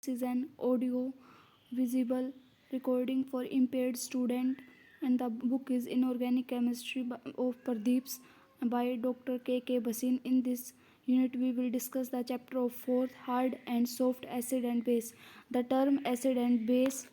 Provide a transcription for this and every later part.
is an audio visible recording for impaired student, and the book is Inorganic Chemistry of Pradeeps by Dr. K. Basin. In this unit, we will discuss the chapter of fourth, hard and soft acid and base. The term acid and base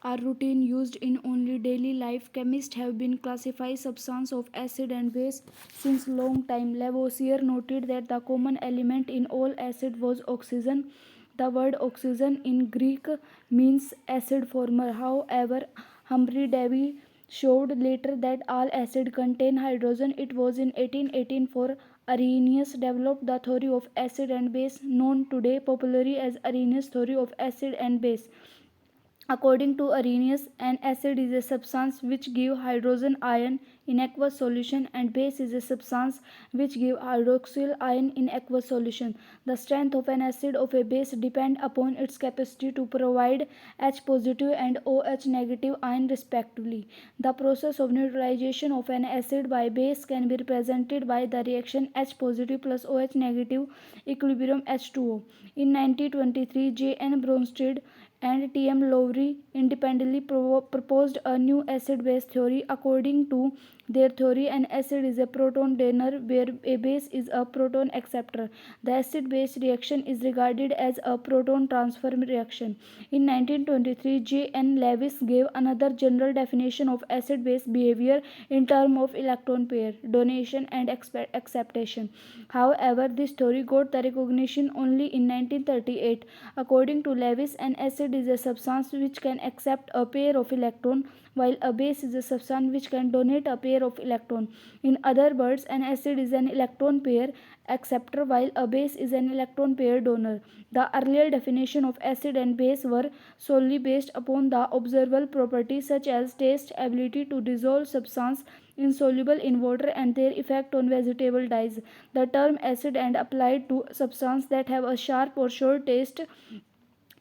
are routine used in only daily life. Chemists have been classifying substance of acid and base since long time. Lavoisier noted that the common element in all acid was oxygen. The word oxygen in Greek means acid former. However, Humphrey Davy showed later that all acid contain hydrogen. It was in 1818 for Arrhenius developed the theory of acid and base, known today popularly as Arrhenius theory of acid and base. According to Arrhenius, an acid is a substance which gives hydrogen ion in aqueous solution, and base is a substance which gives hydroxyl ion in aqueous solution. The strength of an acid of a base depends upon its capacity to provide H positive and OH negative ion respectively. The process of neutralization of an acid by base can be represented by the reaction H positive plus OH negative equilibrium H2O. In 1923, J.N. Bronsted and T.M. Lowry independently proposed a new acid-base theory. According to their theory, an acid is a proton donor where a base is a proton acceptor. The acid-base reaction is regarded as a proton transfer reaction. In 1923, J.N. Lewis gave another general definition of acid-base behavior in terms of electron pair, donation and acceptation. However, this theory got the recognition only in 1938. According to Lewis, an acid is a substance which can accept a pair of electrons, while a base is a substance which can donate a pair of electrons. In other words, an acid is an electron pair acceptor while a base is an electron pair donor. The earlier definition of acid and base were solely based upon the observable properties such as taste, ability to dissolve substance insoluble in water, and their effect on vegetable dyes. The term acid and applied to substances that have a sharp or sour taste,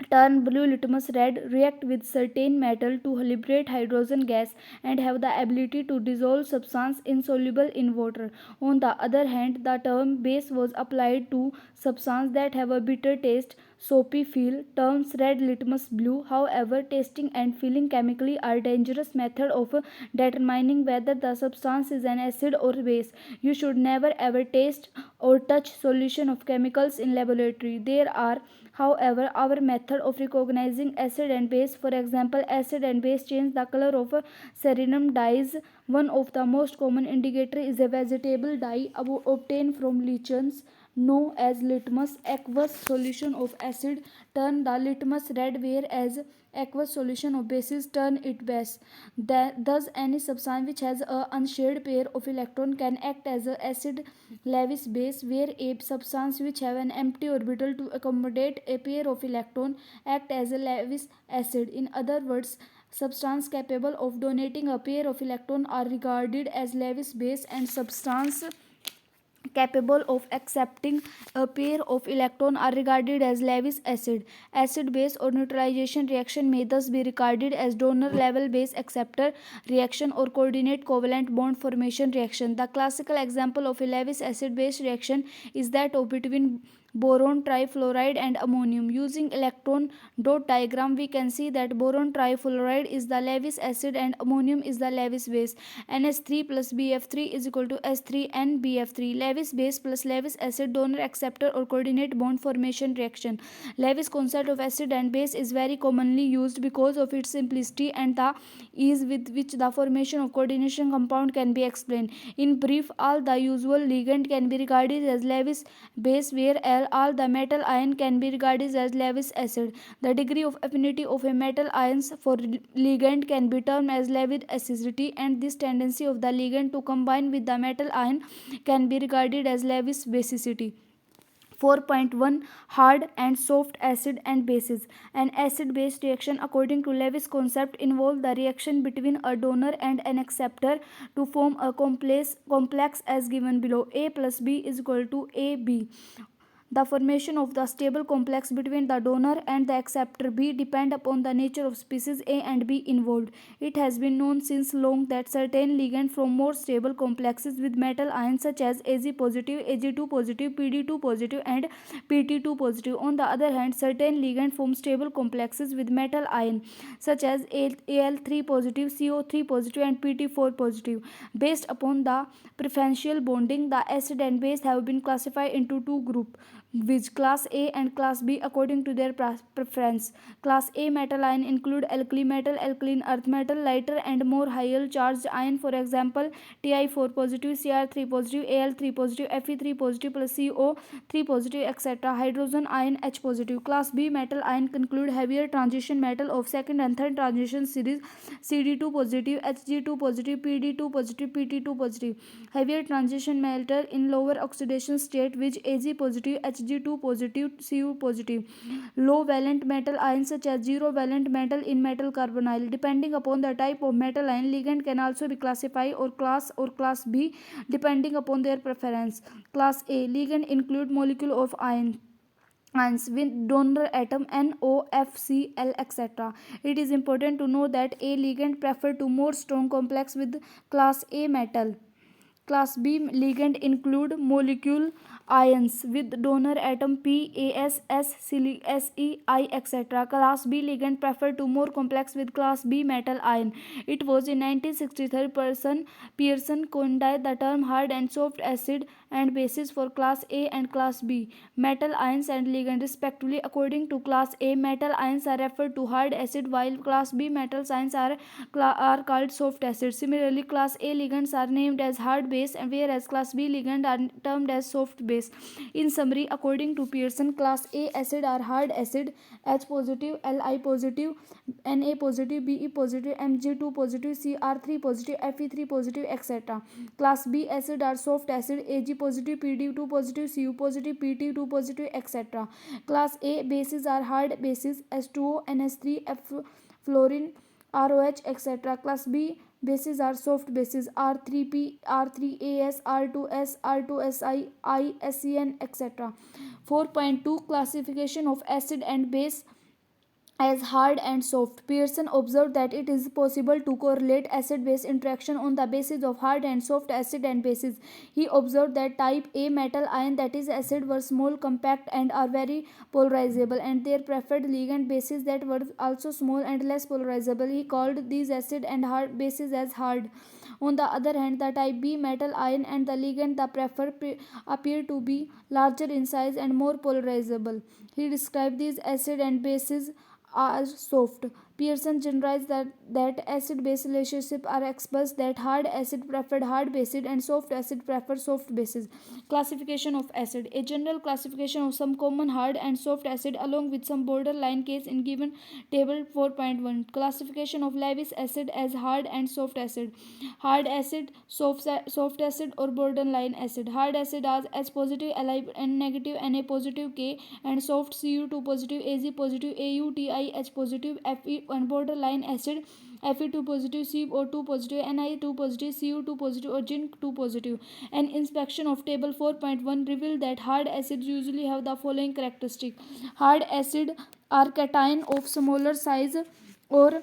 turn blue litmus red, react with certain metal to liberate hydrogen gas, and have the ability to dissolve substance insoluble in water. On the other hand, the term base was applied to substances that have a bitter taste, soapy feel, terms red litmus blue. However, tasting and feeling chemically are dangerous method of determining whether the substance is an acid or base. You should never ever taste or touch solution of chemicals in laboratory. There are, however, our method of recognizing acid and base. For example, acid and base change the color of serenum dyes. One of the most common indicator is a vegetable dye obtained from lichens known as litmus. Aqueous solution of acid turn the litmus red, whereas aqueous solution of bases turn it base. Thus, any substance which has a unshared pair of electron can act as a acid. Lewis base, where a substance which have an empty orbital to accommodate a pair of electron act as a Lewis acid. In other words, substance capable of donating a pair of electron are regarded as Lewis base, and substance capable of accepting a pair of electrons are regarded as Lewis acid. Acid base or neutralization reaction may thus be regarded as donor level base acceptor reaction or coordinate covalent bond formation reaction. The classical example of a Lewis acid base reaction is that of between boron trifluoride and ammonium. Using electron dot diagram, we can see that boron trifluoride is the Lewis acid and ammonium is the Lewis base. NH3 plus BF3 is equal to S3NBF3. Lewis base plus Lewis acid donor acceptor or coordinate bond formation reaction. Lewis concept of acid and base is very commonly used because of its simplicity and the ease with which the formation of coordination compound can be explained. In brief, all the usual ligand can be regarded as Lewis base, where all the metal ion can be regarded as Lewis acid. The degree of affinity of a metal ions for ligand can be termed as Lewis acidity, and this tendency of the ligand to combine with the metal ion can be regarded as Lewis basicity. 4.1 Hard and soft acid and bases. An acid base reaction according to Lewis concept involves the reaction between a donor and an acceptor to form a complex as given below. A plus B is equal to AB. The formation of the stable complex between the donor and the acceptor B depend upon the nature of species A and B involved. It has been known since long that certain ligands from more stable complexes with metal ions such as Ag positive, Ag2 positive, Pd2 positive and Pt2 positive. On the other hand, certain ligands form stable complexes with metal ion such as Al3 positive, CO3 positive and Pt4 positive. Based upon the preferential bonding, the acid and base have been classified into two groups, which class A and class B according to their preference. Class A metal ion include alkali metal, alkaline earth metal, lighter and more higher charged ion, for example Ti4 positive, Cr3 positive, Al3 positive, Fe3 positive plus CO3 positive, etc. Hydrogen ion H positive. Class B metal ion include heavier transition metal of second and third transition series, Cd2 positive, Hg2 positive, Pd2 positive, Pt2 positive. Heavier transition metal in lower oxidation state, which Ag positive, Hg2 positive, Cu positive. Low valent metal ions such as zero valent metal in metal carbonyl. Depending upon the type of metal ion, ligand can also be classified or class B depending upon their preference. Class A ligand include molecule of ions with donor atom NO, F, C, L, etc. It is important to know that A ligand prefer to more strong complex with class A metal. Class B ligand include molecule ions with donor atom P, As, S, Se, I, etc. Class B ligand prefer to more complex with class B metal ion. It was in 1963 Pearson coined the term hard and soft acid and bases for class A and class B metal ions and ligand respectively. According to class A, metal ions are referred to hard acid, while class B metal ions are called soft acid. Similarly, class A ligands are named as hard base, and whereas class B ligands are termed as soft base. In summary, according to Pearson, class A acid are hard acid, H positive, Li positive, Na positive, Be positive, Mg2 positive, Cr3 positive, Fe3 positive, etc. Class B acid are soft acid, Ag positive, Pd2 positive, Cu positive, Pt2 positive, etc. Class A bases are hard bases, H2O, NH3, F fluorine, ROH, etc. Class B bases are soft bases, R3P, R3AS, R2S, R2SI, ISCN, etc. 4.2 Classification of acid and base as hard and soft. Pearson observed that it is possible to correlate acid-base interaction on the basis of hard and soft acid and bases. He observed that type A metal ion, that is acid, were small, compact and are very polarizable, and their preferred ligand bases that were also small and less polarizable. He called these acid and hard bases as hard. On the other hand, the type B metal ion and the ligand the prefer appear to be larger in size and more polarizable. He described these acid and bases are soft. Pearson generalized that acid-base relationships are expressed that hard acid preferred hard bases and soft acid prefer soft bases. Classification of acid. A general classification of some common hard and soft acid along with some borderline case in given table 4.1. Classification of Lewis acid as hard and soft acid. Hard acid, soft acid or borderline acid. Hard acid as H positive, Li and negative, Na positive, K and soft Cu2 positive, Az positive, AuTi, H positive, Fe and borderline acid Fe2 positive, CO2 positive, Ni2 positive, Cu2 positive or Zinc2 positive. An inspection of table 4.1 revealed that hard acids usually have the following characteristic. Hard acid are cation of smaller size or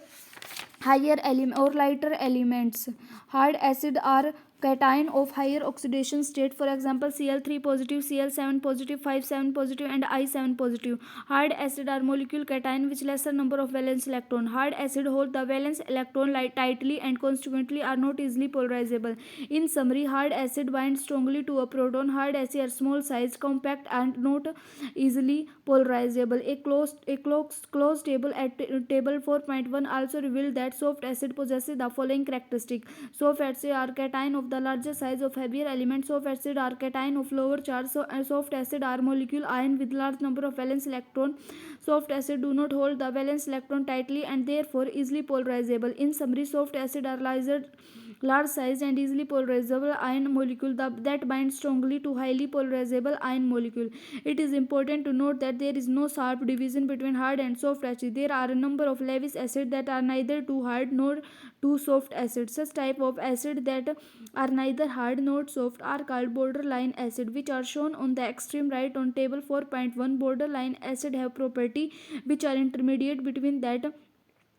higher element or lighter elements. Hard acid are cation of higher oxidation state, for example Cl3 positive, Cl7 positive, 5,7 positive and I7 positive. Hard acid are molecule cation with lesser number of valence electron. Hard acid hold the valence electron tightly and consequently are not easily polarizable. In summary, hard acid bind strongly to a proton. Hard acid are small size, compact and not easily polarizable. A closed table at table 4.1 also revealed that soft acid possesses the following characteristic. Soft acid are cation of the larger size of heavier elements. Soft acid are cation of lower charge. Soft acid are molecule ion with large number of valence electron. Soft acid do not hold the valence electron tightly and therefore easily polarizable. In summary, soft acid are large size and easily polarizable ion molecule that bind strongly to highly polarizable ion molecule. It is important to note that there is no sharp division between hard and soft acid. There are a number of Lewis acids that are neither too hard nor too soft acids. Such type of acid that are neither hard nor soft are called borderline acid, which are shown on the extreme right on table 4.1. Borderline acid have property which are intermediate between that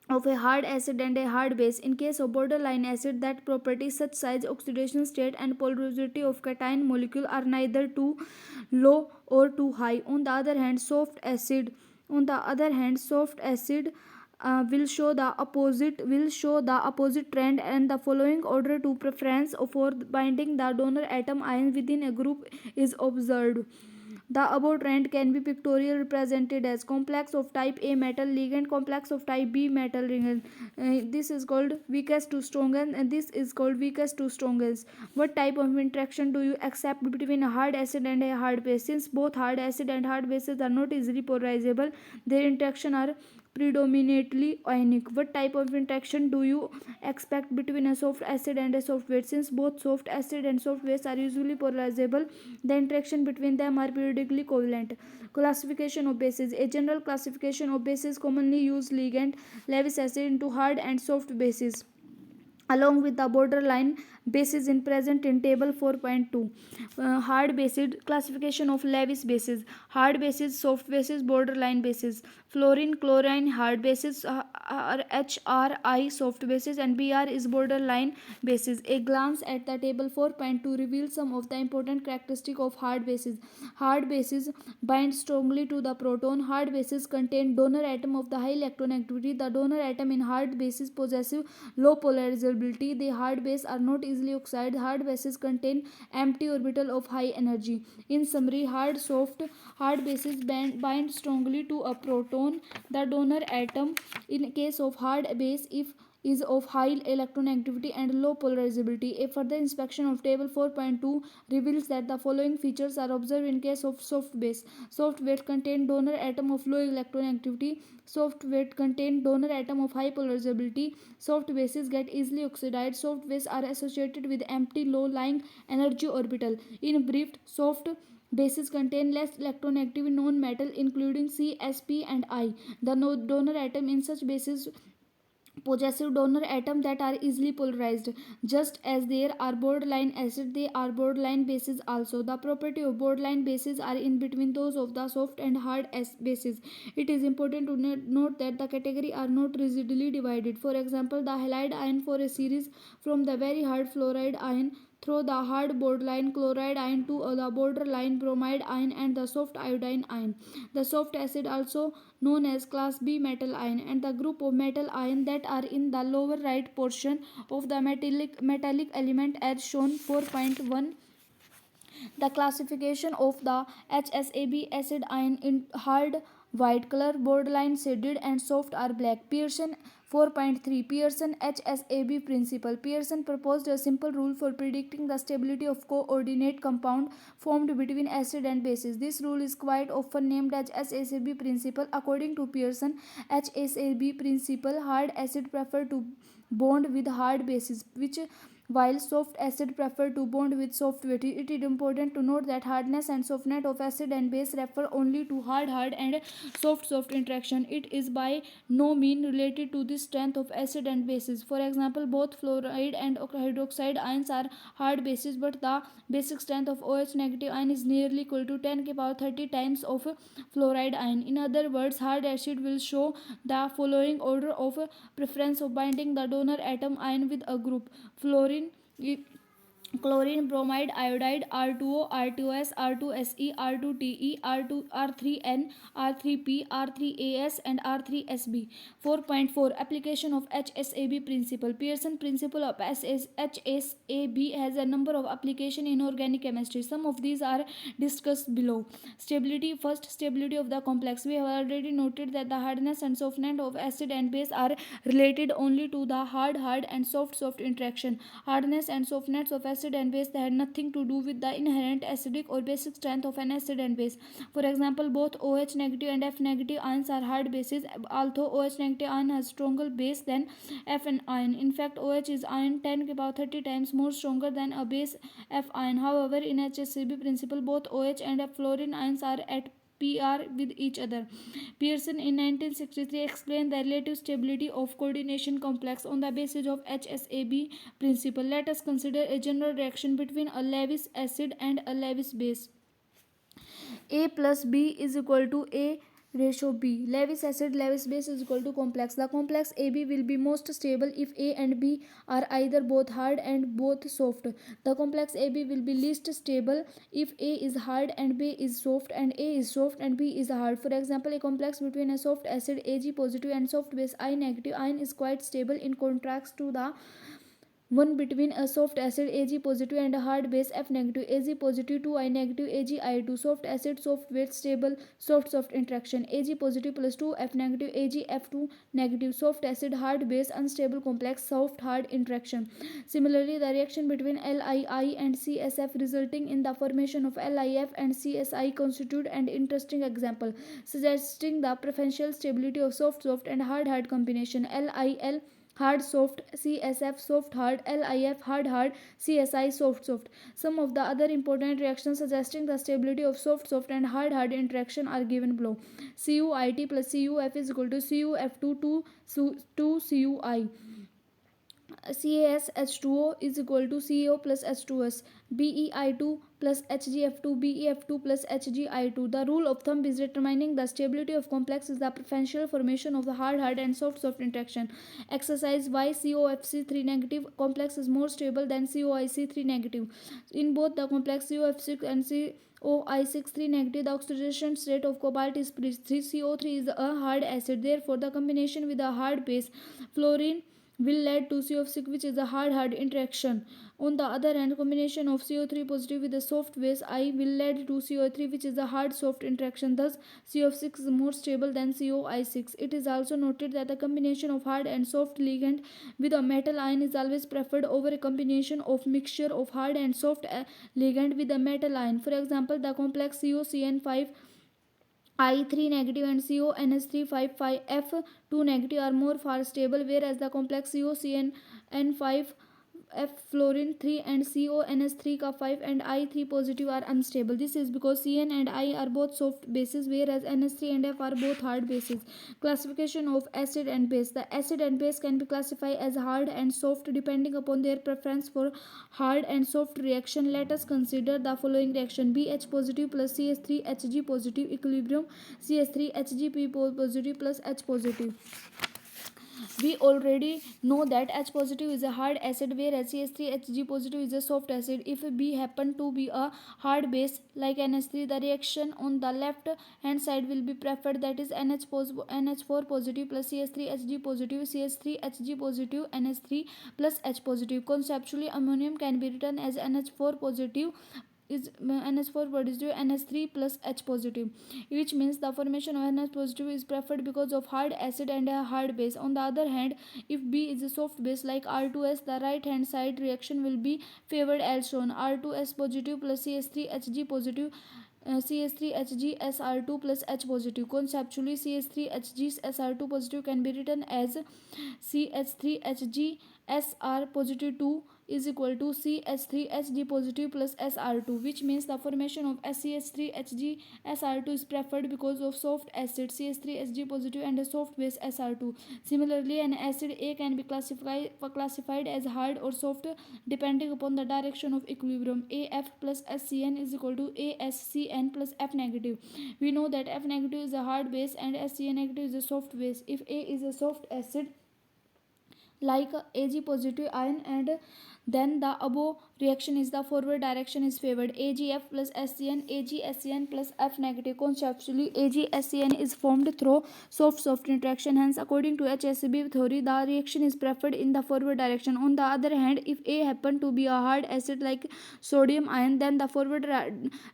of a hard acid and a hard base. In case of borderline acid, that property such size, oxidation state and polarizity of cation molecule are neither too low or too high. On the other hand, soft acid will show the opposite trend, and the following order to preference for binding the donor atom ion within a group is observed. The above trend can be pictorially represented as complex of type A metal ligand, complex of type B metal ligand. This is called weakest to strongest, and this is called weakest to strongest. What type of interaction do you accept between a hard acid and a hard base? Since both hard acid and hard bases are not easily polarizable, their interaction are predominantly ionic. What type of interaction do you expect between a soft acid and a soft base? Since both soft acid and soft base are usually polarizable, the interaction between them are periodically covalent. Classification of bases. A general classification of bases commonly use ligand Lewis acid into hard and soft bases, along with the borderline bases in present in table 4.2. Hard bases. Classification of Lewis bases. Hard bases, soft bases, borderline bases. Fluorine, chlorine, hard bases are HRI, soft bases, and Br is borderline bases. A glance at the table 4.2 reveals some of the important characteristics of hard bases. Hard bases bind strongly to the proton. Hard bases contain donor atom of the high electronegatividity. The donor atom in hard bases possesses low polarizability. The hard base are not easily oxidized. Hard bases contain empty orbital of high energy. In summary, hard bases bind strongly to a proton. The donor atom in case of hard base is of high electronegatividity and low polarizability. A further inspection of table 4.2 reveals that the following features are observed in case of soft base. Soft base contain donor atom of low electronegatividity. Soft base contain donor atom of high polarizability. Soft bases get easily oxidized. Soft bases are associated with empty low lying energy orbital. In brief, soft bases contain less electronegative non-metal including C, Sp and I. The donor atom in such bases possessive donor atom that are easily polarized. Just as there are borderline acid, they are borderline bases also. The property of borderline bases are in between those of the soft and hard bases. It is important to note that the category are not rigidly divided. For example, the halide ion for a series from the very hard fluoride ion through the hard borderline chloride ion to the borderline bromide ion and the soft iodine ion. The soft acid also known as class B metal ion, and the group of metal ion that are in the lower right portion of the metallic element as shown 4.1. The classification of the HSAB acid ion in hard white color, borderline shaded and soft are black. Pearson 4.3. Pearson HSAB principle. Pearson proposed a simple rule for predicting the stability of coordinate compound formed between acid and bases. This rule is quite often named as HSAB principle. According to Pearson HSAB principle, hard acid prefer to bond with hard bases, while soft acid prefer to bond with soft base. It is important to note that hardness and softness of acid and base refer only to hard and soft interaction. It is by no means related to the strength of acid and bases. For example, both fluoride and hydroxide ions are hard bases, but the basic strength of OH negative ion is nearly equal to 10 to the power 30 times of fluoride ion. In other words, hard acid will show the following order of preference of binding the donor atom ion with a group: fluorine, chlorine, bromide, iodide, R2O, R2S, R2Se, R2Te, R2, R3N, R3P, R3As, and R3Sb. 4.4. Application of HSAB principle. Pearson principle of HSAB has a number of applications in organic chemistry. Some of these are discussed below. Stability. First, stability of the complex. We have already noted that the hardness and softness of acid and base are related only to the hard and soft interaction. Hardness and softness of acid acid and base that had nothing to do with the inherent acidic or basic strength of an acid and base. For example, both OH negative and F negative ions are hard bases, although OH negative ion has stronger base than F ion. In fact, OH is ion 10 to the power 30 times more stronger than a base F ion. However, in HCB principle, both OH and F fluorine ions are at PR with each other. Pearson in 1963 explained the relative stability of coordination complex on the basis of HSAB principle. Let us consider a general reaction between a Lewis acid and a Lewis base. A plus B is equal to A ratio B. Lewis acid Lewis base is equal to complex. The complex AB will be most stable if A and B are either both hard and both soft. The complex AB will be least stable if A is hard and B is soft, and A is soft and B is hard. For example, a complex between a soft acid Ag positive and soft base I negative ion is quite stable in contrast to the one between a soft acid Ag positive and a hard base F negative. Ag positive 2I negative Agi2. Soft acid soft base stable soft interaction. Ag positive plus 2 F negative AgF2 negative. Soft acid hard base unstable complex soft hard interaction. Similarly, the reaction between LiI and CSF resulting in the formation of LiF and CSI constitute an interesting example, suggesting the preferential stability of soft and hard combination. LiL hard soft, CSF soft hard, LiF hard CSI soft. Some of the other important reactions suggesting the stability of soft and hard interaction are given below. CuIT plus CuF is equal to CuF2 to CuI. CaSH2O is equal to CO plus H2S. BeI2 plus HgF2 BeF2 plus HgI2. The rule of thumb is determining the stability of complex is the preferential formation of the hard and soft interaction. Exercise why COFC3 negative complex is more stable than COIC3 negative. In both the complex COF6 and COI6 3 negative, the oxidation state of cobalt is 3. CO3 is a hard acid. Therefore, the combination with a hard base fluorine will lead to COF6, which is a hard interaction. On the other hand, combination of CO3 positive with a soft base I will lead to CO3, which is a hard soft interaction. Thus, COF6 is more stable than COI6. It is also noted that the combination of hard and soft ligand with a metal ion is always preferred over a combination of mixture of hard and soft ligand with a metal ion. For example, the complex COCN5 I3 negative and CONH3 5F2 negative are more far stable, whereas the complex COCN5 F fluorine 3 and CONH3 का 5 and I3 positive are unstable. This is because CN and I are both soft bases, whereas NH3 and F are both hard bases. Classification of acid and base. The acid and base can be classified as hard and soft depending upon their preference for hard and soft reaction. Let us consider the following reaction: BH positive plus CH3 Hg positive equilibrium CH3 HgP positive plus H positive. We already know that H positive is a hard acid, whereas CH3Hg positive is a soft acid. If B happen to be a hard base like NH3, the reaction on the left hand side will be preferred, that is NH4 positive plus CH3Hg positive, CH3Hg positive, NH3 plus H positive. Conceptually, ammonium can be written as NH4 positive is NH4 positive NH3 plus H positive, which means the formation of NH positive is preferred because of hard acid and a hard base. On the other hand, if B is a soft base like R2S, the right hand side reaction will be favored as shown: R2S positive plus CH3Hg positive, CH3HgSr2 plus H positive. Conceptually, CH3HgSr2 positive can be written as CH3HgSr positive 2 is equal to CH3Hg positive plus Sr2, which means the formation of CH3HgSr2 is preferred because of soft acid CH3Hg positive and a soft base Sr2. Similarly, an acid A can be classified as hard or soft depending upon the direction of equilibrium. AF plus SCN is equal to ASCN plus F negative. We know that F negative is a hard base and SCN negative is a soft base. If A is a soft acid like Ag positive ion, and then the above reaction is the forward direction is favored: AgF plus SCN, AgSCN plus F negative. Conceptually, AgSCN is formed through soft interaction. Hence, according to HSB theory, the reaction is preferred in the forward direction. On the other hand, if A happen to be a hard acid like sodium ion, then the forward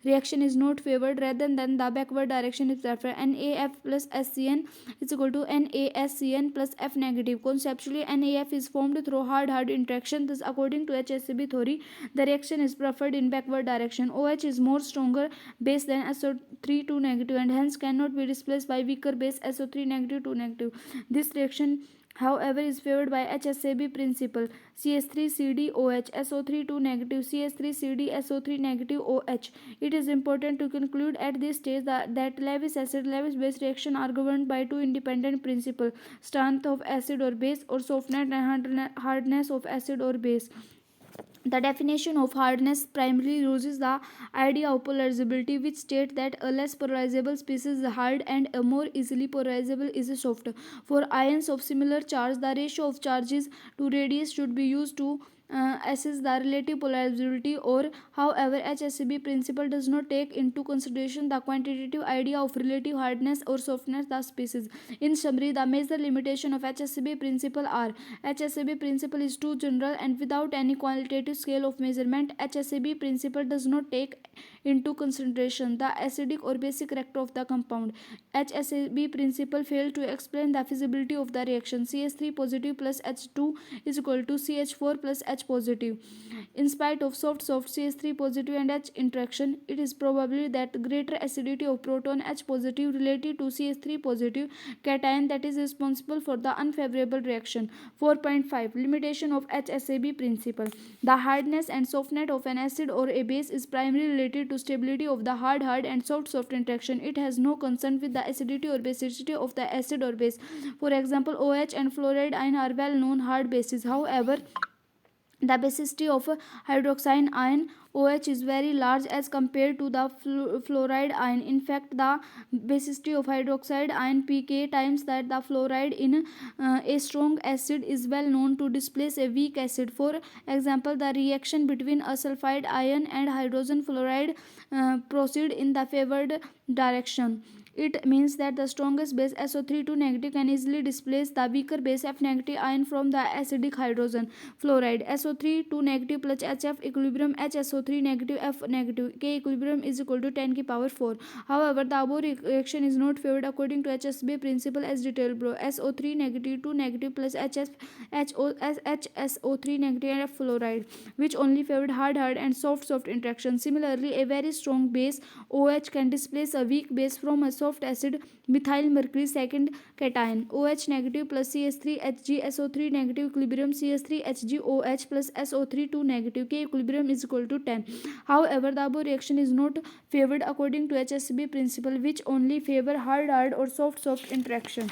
reaction is not favored, rather than the backward direction is preferred. NaF plus SCN is equal to NaSCN plus F negative. Conceptually, NaF is formed through hard interaction. Thus, according According to HSAB theory, the reaction is preferred in backward direction. OH is more stronger base than SO3 2 negative and hence cannot be displaced by weaker base SO3 negative 2 negative. This reaction, however, is favored by HSAB principle. CH3CdOH SO3 2 negative CH3Cd SO3 negative OH. It is important to conclude at this stage that Lewis acid Lewis base reaction are governed by two independent principles: strength of acid or base, or softness and hardness of acid or base. The definition of hardness primarily uses the idea of polarizability, which states that a less polarizable species is hard and a more easily polarizable is soft. For ions of similar charge, the ratio of charges to radius should be used to assess the relative polarizability. Or, however, HSAB principle does not take into consideration the quantitative idea of relative hardness or softness of the species. In summary, the major limitation of HSAB principle are: HSAB principle is too general and without any qualitative scale of measurement. HSAB principle does not take into consideration the acidic or basic character of the compound. HSAB principle fails to explain the feasibility of the reaction CH3 positive plus H2 is equal to CH4 plus H positive. In spite of soft CH3 positive and H interaction, it is probable that greater acidity of proton H positive related to CH3 positive cation that is responsible for the unfavorable reaction. 4.5 Limitation of HSAB principle. The hardness and softness of an acid or a base is primarily related to stability of the hard and soft interaction. It has no concern with the acidity or basicity of the acid or base. For example, OH and fluoride ion are well known hard bases. However, the basicity of hydroxide ion OH is very large as compared to the fluoride ion. In fact, the basicity of hydroxide ion pK times that the fluoride in a strong acid is well known to displace a weak acid. For example, the reaction between a sulfide ion and hydrogen fluoride proceed in the favored direction. It means that the strongest base SO3 2 negative can easily displace the weaker base F negative ion from the acidic hydrogen fluoride. SO3 2 negative plus HF equilibrium HSO3 negative F negative K equilibrium is equal to 10 की power 4. However, the above reaction is not favored according to HSB principle as detailed below. SO3 negative 2 negative plus HSO3 negative and F fluoride, which only favored hard and soft interaction. Similarly, a very strong base OH can displace a weak base from a soft acid methyl mercury second cation. OH negative plus CH3 Hg SO3 negative equilibrium CH3 Hg OH plus SO3 2 negative K equilibrium is equal to 10. However, the above reaction is not favored according to HSB principle, which only favor hard or soft interaction.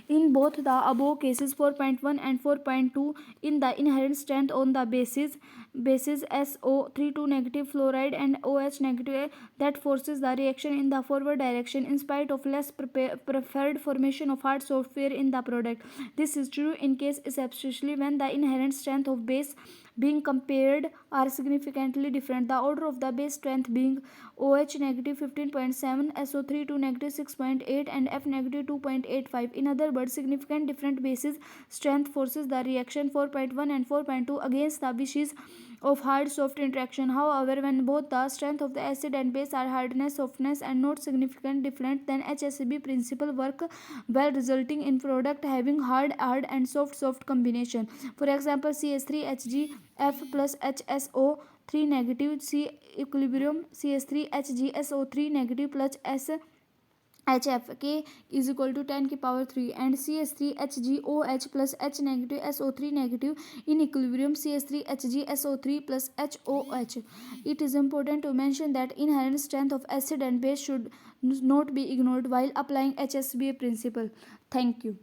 In both the above cases, 4.1 and 4.2, in the inherent strength on the bases SO3 2 negative fluoride and OH negative that forces the reaction in the forward direction in spite of less preferred formation of hard software in the product. This is true in case especially when the inherent strength of base being compared are significantly different. The order of the base strength being OH negative 15.7, SO3 2 negative 6.8 and F negative 2.85. In other words, significant different bases strength forces the reaction 4.1 and 4.2 against the wishes of hard soft interaction. However, when both the strength of the acid and base are hardness, softness and not significant different, then HSAB principle work well, resulting in product having hard and soft combination. For example, CH3Hg F plus HSO3 negative C equilibrium CH3HgSO3 negative plus S HF K is equal to 10 की power 3 and CH3HgOH plus H negative SO3 negative in equilibrium CH3HgSO3 plus HOH. It is important to mention that inherent strength of acid and base should not be ignored while applying HSBA principle. Thank you.